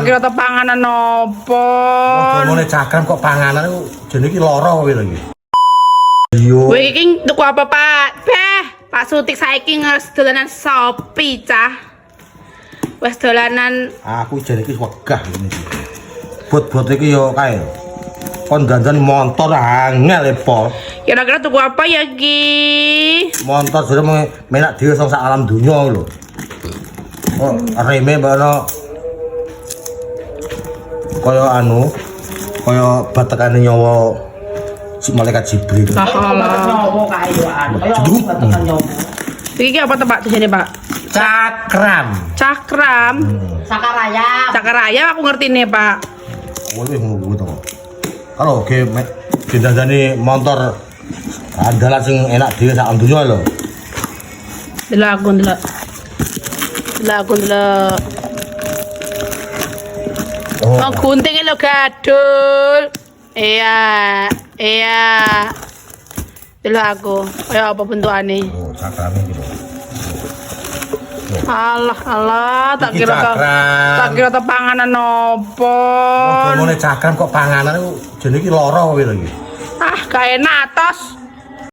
Kira to panganan opo? Ngomongnya cakram kok panganan itu jenis ini loro apa lagi? Iya. Kowe iki tuku apa, Pak? Pak Sutik saiki nges dolanan Shopee, cah. Wes dolanan Aku jenis ini wegah ini. Buat iki yo kae. Kon dandan motor angel Pol. kira-kira tuku apa ya, Ki? Motor sudah menak dhewe sak alam dunya lho. Oh, reme bano kaya anu, kaya batekane nyawa si malaikat Jibril. Nyawa kae yo anu. Kaya batekan nyawa. Iki apa tuh, Pak? Tujuannya, Pak? Cakram. Cakram. Sakaraya. Cakaraya aku ngerti nih, Pak. Kowe ngono to. Kalau ge didandani motor andalan sing enak dhewe sak donya lho. Delok aku delok. Oh, gunting lo gadul. Iya. Delok aku. Kaya apa bentukane? Oh, cakrame iki lho. Allah, tak Iki kira cakram. to panganan opo? Ngomongnya cakram kok panganan itu jenis ini loro apa lagi? Ah, gak enak tos.